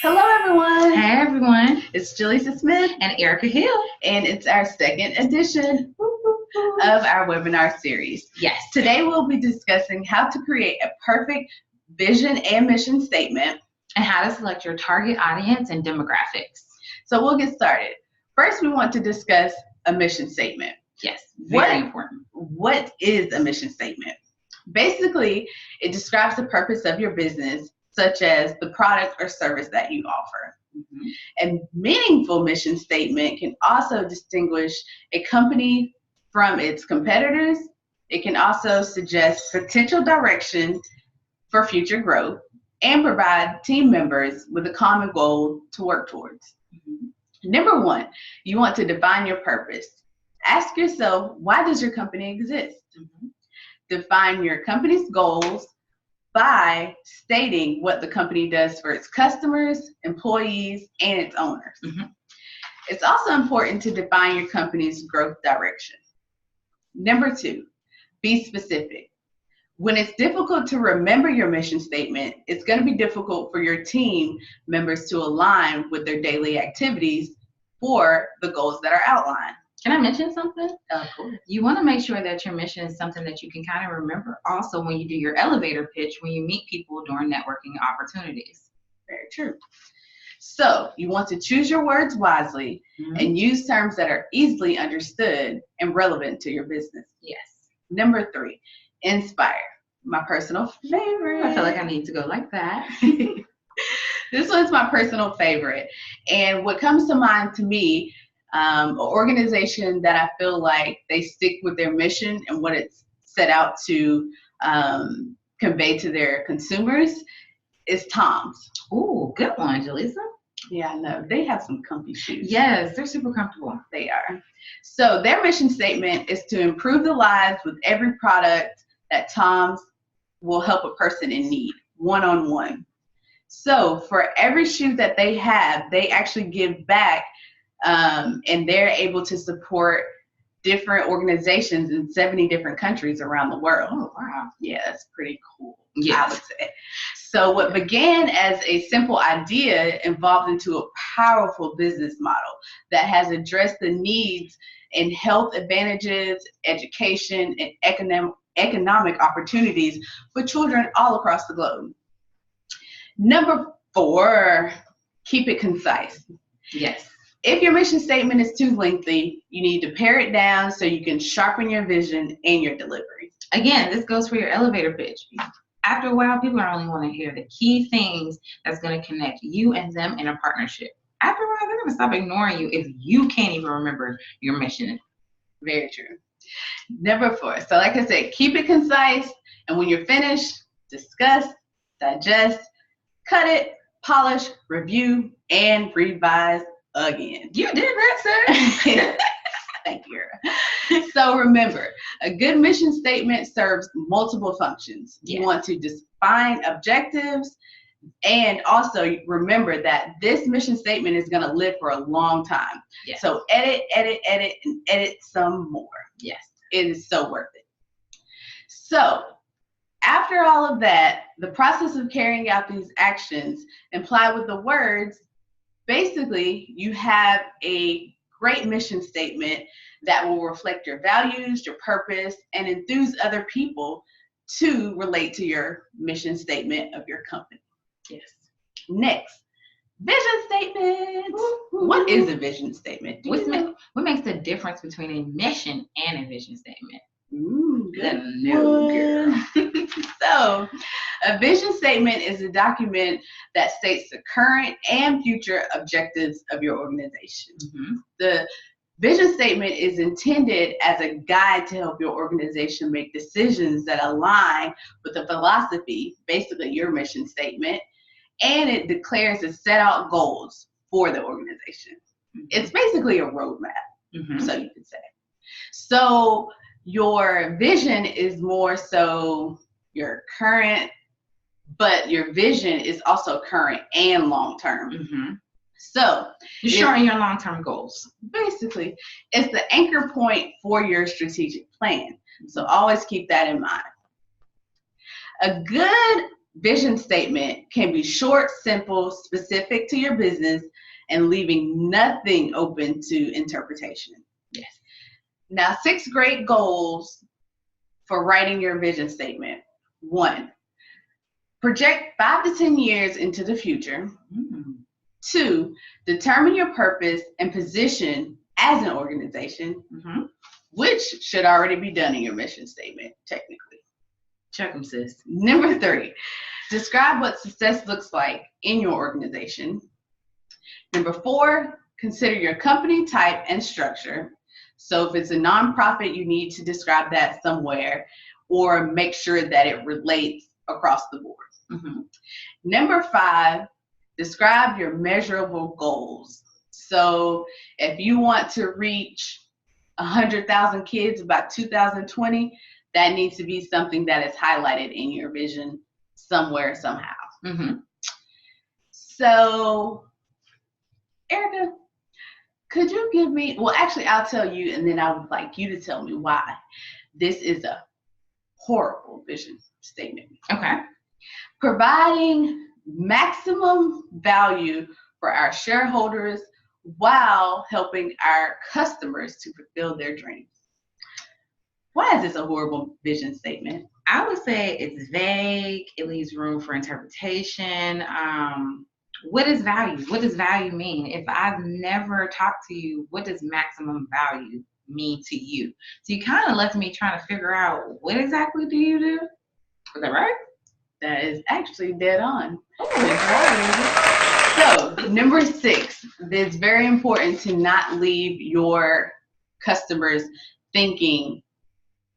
Hello, everyone. Hey everyone, It's Jaleesa Smith, and Erica Hill. and it's our second edition of our webinar series. Yes. Today, we'll be discussing how to create a perfect vision and mission statement. And how to select your target audience and demographics. So we'll get started. First, we want to discuss a mission statement. Yes, very important. What is a mission statement? Basically, it describes the purpose of your business, such as the product or service that you offer. A meaningful mission statement can also distinguish a company from its competitors. It can also suggest potential direction for future growth and provide team members with a common goal to work towards. Number one, you want to define your purpose. Ask yourself, why does your company exist? Define your company's goals by stating what the company does for its customers, employees, and its owners. It's also important to define your company's growth direction. Number two, be specific. When it's difficult to remember your mission statement, it's going to be difficult for your team members to align with their daily activities for the goals that are outlined. Can I mention something? Of course. You want to make sure that your mission is something that you can kind of remember also when you do your elevator pitch, when you meet people during networking opportunities. Very true. So you want to choose your words wisely and use terms that are easily understood and relevant to your business. Yes. Number three, inspire. My personal favorite. I feel like I need to go like that. This one's my personal favorite. And what comes to mind to me, an organization that I feel like they stick with their mission and what it's set out to convey to their consumers is Tom's. Ooh, good one, Jaleesa. Yeah, I know. They have some comfy shoes. Yes, they're super comfortable. They are. So their mission statement is to improve the lives with every product that Tom's will help a person in need, one-on-one. So for every shoe that they have, they actually give back, and they're able to support different organizations in 70 different countries around the world. Oh, wow. Yeah, that's pretty cool, Yes. I would say. So what began as a simple idea evolved into a powerful business model that has addressed the needs in health advantages, education, and economic opportunities for children all across the globe. Number four, keep it concise. Yes. If your mission statement is too lengthy, you need to pare it down so you can sharpen your vision and your delivery. Again, this goes for your elevator pitch. After a while, people are only want to hear the key things that's going to connect you and them in a partnership. After a while, they're going to stop ignoring you if you can't even remember your mission. Very true. Number four. So like I said, keep it concise. And when you're finished, discuss, digest, cut it, polish, review, and revise again. You did that, sir. Thank you. So remember, a good mission statement serves multiple functions. You want to define objectives, and also remember that this mission statement is going to live for a long time. Yes. So edit, and edit some more. Yes. It is so worth it. So after all of that, the process of carrying out these actions implied with the words, basically you have a great mission statement that will reflect your values, your purpose, and enthuse other people to relate to your mission statement of your company. Yes. Next, vision statement. What is a vision statement? What makes the difference between a mission and a vision statement? Ooh, good. No, girl. So, a vision statement is a document that states the current and future objectives of your organization. The vision statement is intended as a guide to help your organization make decisions that align with the philosophy, basically your mission statement, and it declares the set out goals for the organization. It's basically a roadmap, so you could say. So your vision is more so your current, but your vision is also current and long-term. So you're showing your long-term goals. Basically, it's the anchor point for your strategic plan. So always keep that in mind. A good vision statement can be short, simple, specific to your business, and leaving nothing open to interpretation. Yes. Now, 6 great goals for writing your vision statement. 1, project 5 to 10 years into the future. 2, determine your purpose and position as an organization, which should already be done in your mission statement, technically. Check them, sis. Number 3, describe what success looks like in your organization. Number 4, consider your company type and structure. So if it's a nonprofit, you need to describe that somewhere or make sure that it relates across the board. Number 5, describe your measurable goals. So if you want to reach 100,000 kids by 2020, that needs to be something that is highlighted in your vision somewhere, somehow. So, Erica, could you give me, well, actually, I'll tell you, and then I would like you to tell me why this is a horrible vision statement. Okay. Providing maximum value for our shareholders while helping our customers to fulfill their dreams. Why is this a horrible vision statement? I would say it's vague. It leaves room for interpretation. What is value? What does value mean? If I've never talked to you, what does maximum value mean to you? So you kind of left me trying to figure out, what exactly do you do? Is that right? That is actually dead on. So, number 6, it's very important to not leave your customers thinking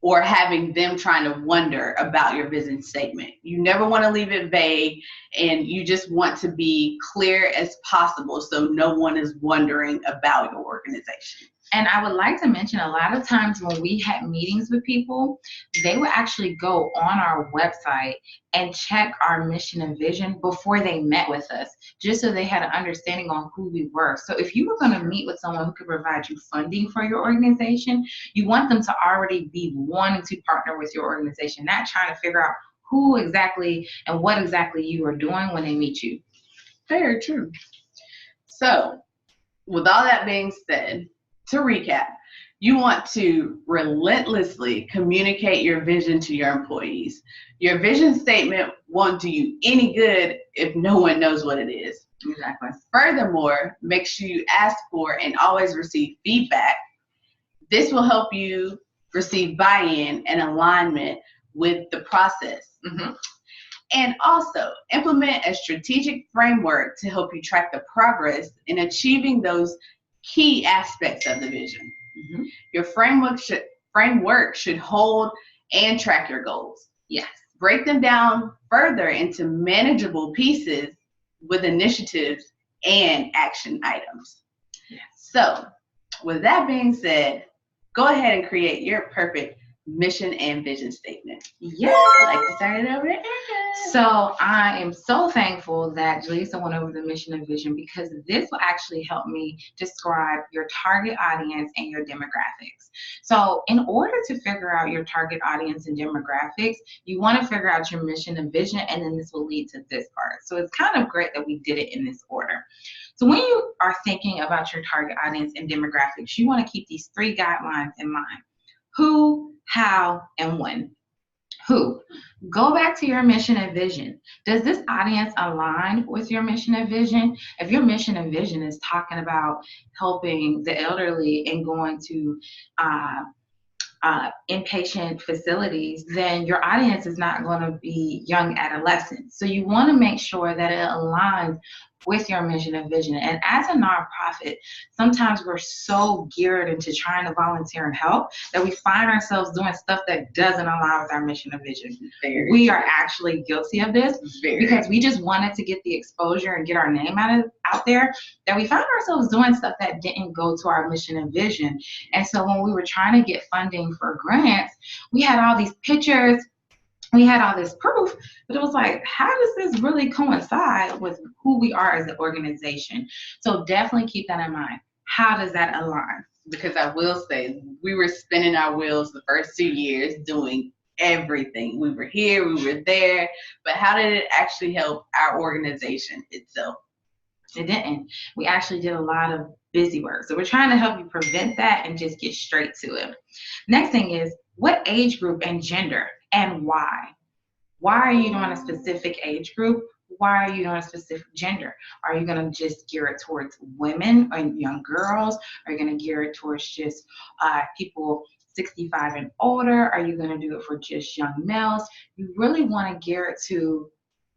or having them trying to wonder about your vision statement. You never want to leave it vague, and you just want to be clear as possible so no one is wondering about your organization. And I would like to mention, a lot of times when we had meetings with people, they would actually go on our website and check our mission and vision before they met with us, just so they had an understanding on who we were. So if you were going to meet with someone who could provide you funding for your organization, you want them to already be wanting to partner with your organization, not trying to figure out who exactly and what exactly you are doing when they meet you. Very true. So, with all that being said, to recap, you want to relentlessly communicate your vision to your employees. Your vision statement won't do you any good if no one knows what it is. Exactly. Furthermore, make sure you ask for and always receive feedback. This will help you receive buy-in and alignment with the process. And also, implement a strategic framework to help you track the progress in achieving those key aspects of the vision. Your framework should hold and track your goals. Yes. Break them down further into manageable pieces with initiatives and action items. Yes. So, with that being said, go ahead and create your perfect mission and vision statement. Yeah. I'd like to turn it over to Erica. So I am so thankful that Jaleesa went over the mission and vision, because this will actually help me describe your target audience and your demographics. So in order to figure out your target audience and demographics, you want to figure out your mission and vision, and then this will lead to this part. So it's kind of great that we did it in this order. So when you are thinking about your target audience and demographics, you want to keep these 3 guidelines in mind: who, how, and when. Who? Go back to your mission and vision. Does this audience align with your mission and vision? If your mission and vision is talking about helping the elderly and going to inpatient facilities, then your audience is not going to be young adolescents. So you want to make sure that it aligns with your mission and vision. And as a nonprofit, sometimes we're so geared into trying to volunteer and help that we find ourselves doing stuff that doesn't align with our mission and vision. We are actually guilty of this because we just wanted to get the exposure and get our name out there, that we found ourselves doing stuff that didn't go to our mission and vision. And so when we were trying to get funding for grants, we had all these pictures, we had all this proof, but it was like, how does this really coincide with who we are as an organization? So definitely keep that in mind. How does that align? Because I will say, we were spinning our wheels the first 2 years doing everything. We were here, we were there, but how did it actually help our organization itself? It didn't. We actually did a lot of busy work. So we're trying to help you prevent that and just get straight to it. Next thing is, what age group and gender and why? Why are you doing a specific age group? Why are you doing a specific gender? Are you going to just gear it towards women and young girls? Are you going to gear it towards just people 65 and older? Are you going to do it for just young males? You really want to gear it to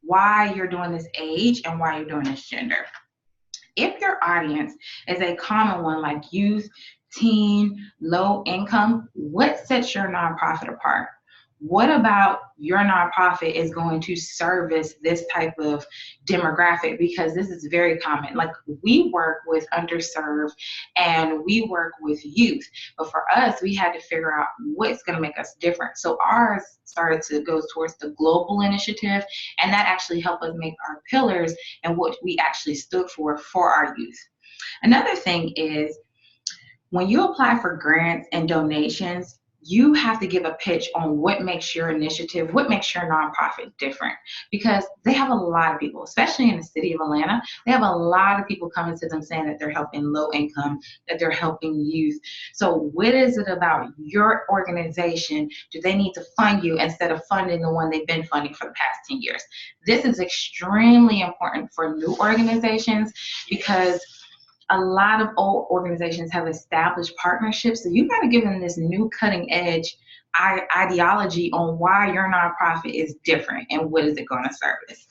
why you're doing this age and why you're doing this gender. If your audience is a common one like youth, teen, low income, what sets your nonprofit apart? What about your nonprofit is going to service this type of demographic? Because this is very common. Like, we work with underserved and we work with youth. But for us, we had to figure out what's going to make us different. So ours started to go towards the global initiative, and that actually helped us make our pillars and what we actually stood for our youth. Another thing is, when you apply for grants and donations, you have to give a pitch on what makes your initiative, what makes your nonprofit different. Because they have a lot of people, especially in the city of Atlanta, they have a lot of people coming to them saying that they're helping low income, that they're helping youth. So what is it about your organization? Do they need to fund you instead of funding the one they've been funding for the past 10 years? This is extremely important for new organizations, because a lot of old organizations have established partnerships. So you got to give them this new cutting edge ideology on why your nonprofit is different and what is it going to service.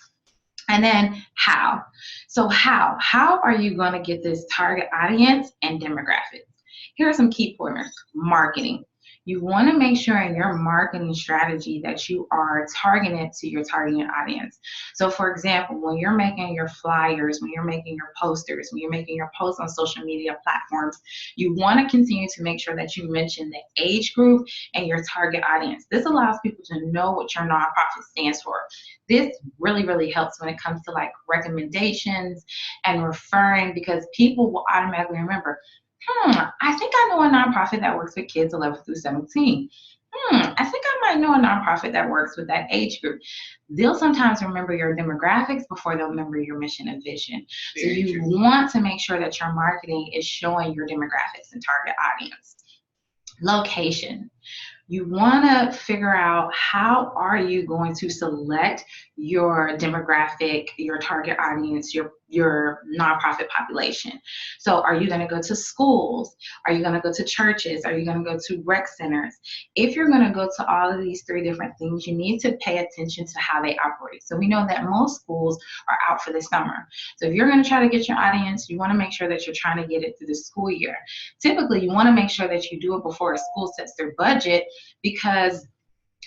And then how. So how are you going to get this target audience and demographics? Here are some key pointers. Marketing. You want to make sure in your marketing strategy that you are targeted to your targeted audience. So for example, when you're making your flyers, when you're making your posters, when you're making your posts on social media platforms, you want to continue to make sure that you mention the age group and your target audience. This allows people to know what your nonprofit stands for. This really, really helps when it comes to like recommendations and referring, because people will automatically remember, I think I know a nonprofit that works with kids 11 through 17. I think I might know a nonprofit that works with that age group. They'll sometimes remember your demographics before they'll remember your mission and vision. So you want to make sure that your marketing is showing your demographics and target audience. Location. You want to figure out, how are you going to select your demographic, your target audience, your nonprofit population? So are you going to go to schools? Are you going to go to churches? Are you going to go to rec centers? If you're going to go to all of these three different things, you need to pay attention to how they operate. So we know that most schools are out for the summer. So if you're going to try to get your audience, you want to make sure that you're trying to get it through the school year. Typically, you want to make sure that you do it before a school sets their budget, because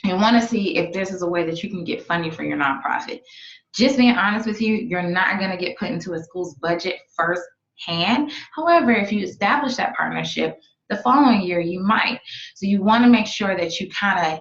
you want to see if this is a way that you can get funding for your nonprofit. Just being honest with you, you're not going to get put into a school's budget firsthand. However, if you establish that partnership, the following year you might. So you want to make sure that you kind of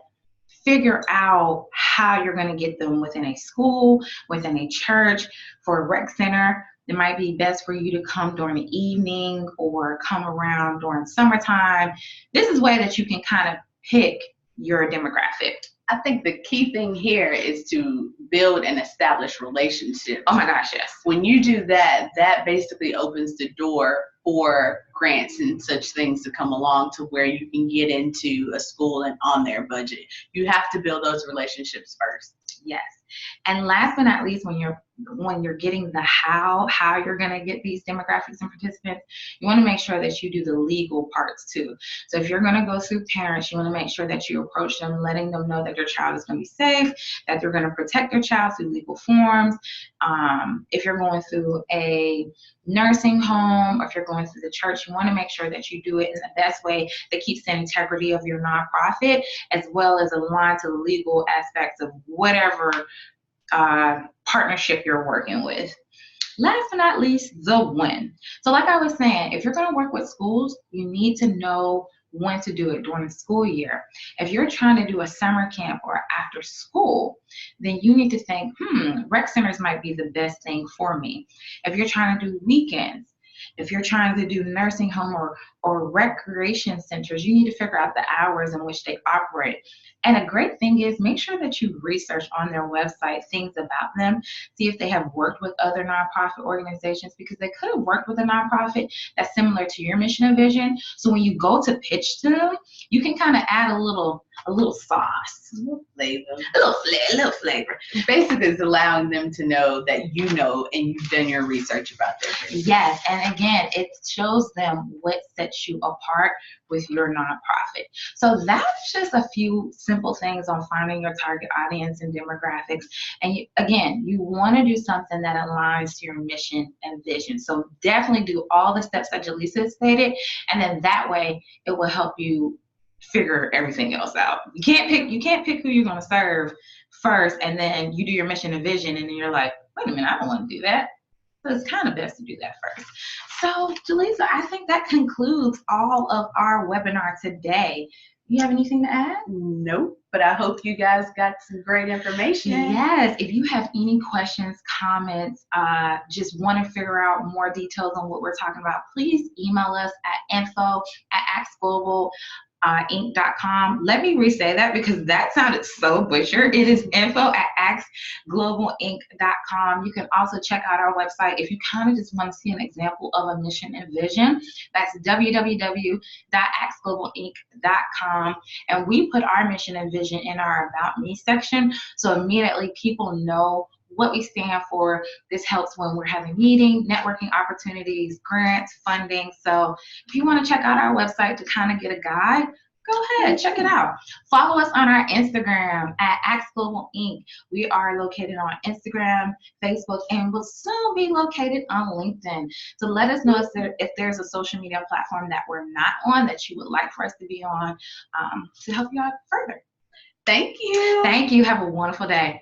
figure out how you're going to get them within a school, within a church, for a rec center. It might be best for you to come during the evening or come around during summertime. This is a way that you can kind of pick your demographic. I think the key thing here is to build and establish relationships. Oh my gosh, yes. When you do that, that basically opens the door for grants and such things to come along to where you can get into a school and on their budget. You have to build those relationships first. Yes. And last but not least, when you're getting the how you're going to get these demographics and participants, you want to make sure that you do the legal parts too. So if you're going to go through parents, you want to make sure that you approach them, letting them know that their child is going to be safe, that they're going to protect their child through legal forms. If you're going through a nursing home, or if you're going through the church, you want to make sure that you do it in the best way that keeps the integrity of your nonprofit, as well as aligned to the legal aspects of whatever partnership you're working with. Last but not least, the when. So like I was saying, if you're going to work with schools, you need to know when to do it during the school year. If you're trying to do a summer camp or after school, then you need to think, rec centers might be the best thing for me. If you're trying to do weekends, If you're trying to do nursing home or recreation centers, you need to figure out the hours in which they operate. And a great thing is make sure that you research on their website things about them. See if they have worked with other nonprofit organizations, because they could have worked with a nonprofit that's similar to your mission and vision. So when you go to pitch to them, you can kind of add a little sauce, A little flavor. a little flavor. Basically, it's allowing them to know that you know and you've done your research about their business. Yes, and again, it shows them what sets you apart with your nonprofit. So that's just a few simple things on finding your target audience and demographics. And you want to do something that aligns to your mission and vision. So definitely do all the steps that Jaleesa stated, and then that way it will help you figure everything else out. You can't pick who you're going to serve first, and then you do your mission and vision, and then you're like, wait a minute, I don't want to do that. So it's kind of best to do that first. So Jaleesa, I think that concludes all of our webinar today. You have anything to add? Nope, but I hope you guys got some great information. Yes, if you have any questions, comments, just want to figure out more details on what we're talking about, please email us at info@axglobal.com. Inc.com. Let me re-say that because that sounded so butchered. It is info@axglobalinc.com. You can also check out our website if you kind of just want to see an example of a mission and vision. That's www.axglobalinc.com. And we put our mission and vision in our About Me section, so immediately people know what we stand for. This helps when we're having meeting, networking opportunities, grants, funding. So if you want to check out our website to kind of get a guide, go ahead, check it out. Follow us on our Instagram at Axe Global Inc. We are located on Instagram, Facebook, and will soon be located on LinkedIn. So let us know if there's a social media platform that we're not on that you would like for us to be on, to help you out further. Thank you. Thank you. Have a wonderful day.